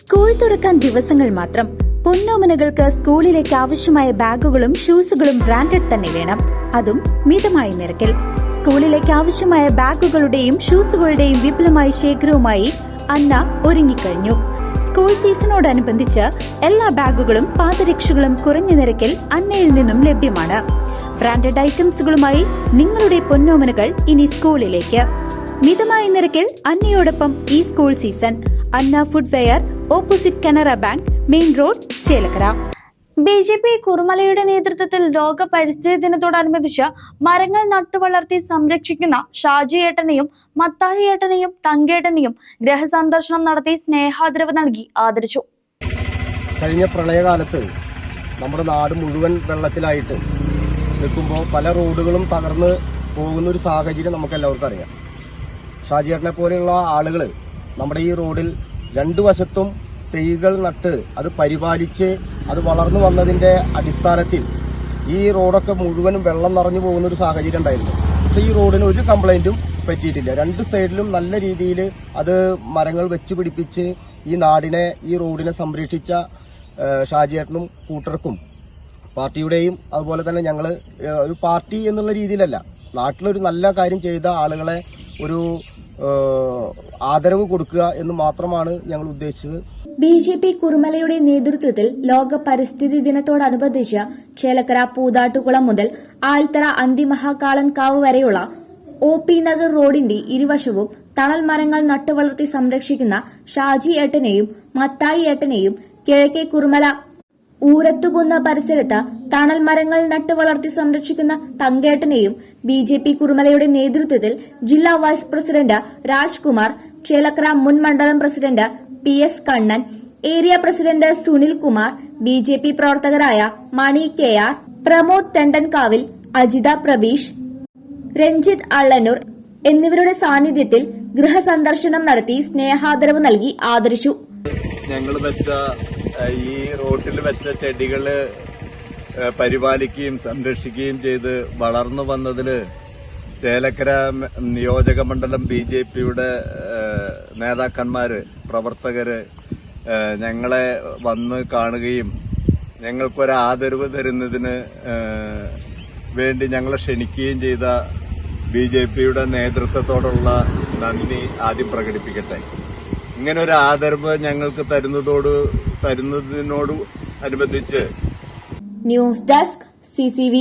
School തുറക്കാൻ ദിവസങ്ങൾ മാത്രം. പൊന്നോമനകൾക്ക് സ്കൂളിലേക്ക് ആവശ്യമായ ബാഗുകളും ഷൂസുകളും ബ്രാൻഡഡ് തന്നെ വേണം, അതും മിതമായ നിരക്കിൽ. സ്കൂളിലേക്ക് ആവശ്യമായ ബാഗുകളുടെയും ഷൂസുകളുടെയും വിപുലമായ ശേഖരവുമായി അന്ന ഒരുങ്ങിക്കഴിഞ്ഞു. സ്കൂൾ സീസണോടനുബന്ധിച്ച് എല്ലാ ബാഗുകളും പാദരക്ഷകളും കുറഞ്ഞ നിരക്കിൽ അന്നയിൽ നിന്നും ലഭ്യമാണ്. ബ്രാൻഡഡ് ഐറ്റംസുകളുമായി നിങ്ങളുടെ പൊന്നോമനകൾ ഇനി സ്കൂളിലേക്ക്. മിതമായ നിരക്കിൽ അന്നയോടൊപ്പം ഈ school season. Anna footwear, opposite Canara bank, main road, Chelakkara. BJP കുറുമലയുടെ നേതൃത്വത്തിൽ ലോക പരിസ്ഥിതി ദിനത്തോടനുബന്ധിച്ച് മരങ്ങൾ നട്ടുവളർത്തി സംരക്ഷിക്കുന്ന ഷാജി ഏട്ടനെയും മത്തായി ഏട്ടനെയും തങ്കേട്ടനെയും ഗൃഹസന്ദർശനം നടത്തി സ്നേഹാദരവ് നൽകി ആദരിച്ചു. കഴിഞ്ഞ പ്രളയകാലത്ത് നമ്മുടെ നാട് മുഴുവൻ വെള്ളത്തിലായിട്ട് നിൽക്കുമ്പോൾ പല റോഡുകളും തകർന്ന് പോകുന്ന ഒരു സാഹചര്യം നമുക്ക് എല്ലാവർക്കും അറിയാം. ഷാജിയേട്ടനെ പോലെയുള്ള ആളുകൾ നമ്മുടെ ഈ റോഡിൽ രണ്ടു വശത്തും തൈകൾ നട്ട് അത് പരിപാലിച്ച് അത് വളർന്നു വന്നതിന്റെ അടിസ്ഥാനത്തിൽ ഈ റോഡൊക്കെ മുഴുവനും വെള്ളം നിറഞ്ഞു പോകുന്ന ഒരു സാഹചര്യം ഉണ്ടായിരുന്നു. പക്ഷെ ഈ റോഡിന് ഒരു കംപ്ലൈന്റും പറ്റിയിട്ടില്ല. രണ്ട് സൈഡിലും നല്ല രീതിയിൽ അത് മരങ്ങൾ വെച്ച് പിടിപ്പിച്ച് ഈ നാടിനെ, ഈ റോഡിനെ സംരക്ഷിച്ച ഷാജിയേട്ടനും കൂട്ടർക്കും പാർട്ടിയുടെയും അതുപോലെ തന്നെ ഞങ്ങൾ ഒരു പാർട്ടി എന്നുള്ള രീതിയിലല്ല, നാട്ടിലൊരു നല്ല കാര്യം ചെയ്ത ആളുകളെ ഒരു ആദരവ് കൊടുക്കുക എന്ന് മാത്രമാണ് ഞങ്ങൾ ഉദ്ദേശിച്ചത്. ബിജെപി കുറുമലയുടെ നേതൃത്വത്തിൽ ലോക പരിസ്ഥിതി ദിനത്തോടനുബന്ധിച്ച് ചേലക്കര പൂതാട്ടുകുളം മുതൽ ആൽത്തറ അന്തിമഹാകാളൻ കാവ് വരെയുള്ള OP നഗർ റോഡിന്റെ ഇരുവശവും തണൽ മരങ്ങൾ നട്ടുവളർത്തി സംരക്ഷിക്കുന്ന ഷാജി ഏട്ടനെയും മത്തായി ഏട്ടനെയും കിഴക്കേ കുറുമല ഊരത്തുകുന്ന പരിസരത്ത് തണൽ മരങ്ങൾ നട്ടുവളർത്തി സംരക്ഷിക്കുന്ന തങ്കേട്ടനെയും ബിജെപി കുറുമലയുടെ നേതൃത്വത്തിൽ ജില്ലാ വൈസ് പ്രസിഡന്റ് രാജ്കുമാർ, ചേലക്കര മുൻ മണ്ഡലം president PS Kannan, area president Sunil Kumar, BJP പ്രവർത്തകരായ മണി KR, പ്രമോദ് തെണ്ടൻകാവിൽ, അജിത പ്രബീഷ്, രഞ്ജിത്ത് അള്ളന്നൂർ എന്നിവരുടെ സാന്നിധ്യത്തിൽ ഗൃഹസന്ദർശനം നടത്തി സ്നേഹാദരവ് നൽകി ആദരിച്ചു. ഞങ്ങൾ വെച്ച ഈ റോട്ടിൽ വെച്ച ചെടികള് പരിപാലിക്കുകയും സംരക്ഷിക്കുകയും ചെയ്ത് വളർന്നു വന്നതില് ചേലക്കര നിയോജക മണ്ഡലം BJPയുടെ നേതാക്കന്മാര്, പ്രവർത്തകര് ഞങ്ങളെ വന്ന് കാണുകയും ഞങ്ങൾക്കൊരു ആദരവ് തരുന്നതിന് വേണ്ടി ഞങ്ങളെ ക്ഷണിക്കുകയും ചെയ്ത BJPയുടെ നേതൃത്വത്തോടുള്ള നന്ദി ആദ്യം പ്രകടിപ്പിക്കട്ടെ. ഇങ്ങനെ ഒരു ആദരവ് ഞങ്ങൾക്ക് തരുന്നതിനോട് അനുബന്ധിച്ച് ന്യൂസ് ഡെസ്ക് CCV.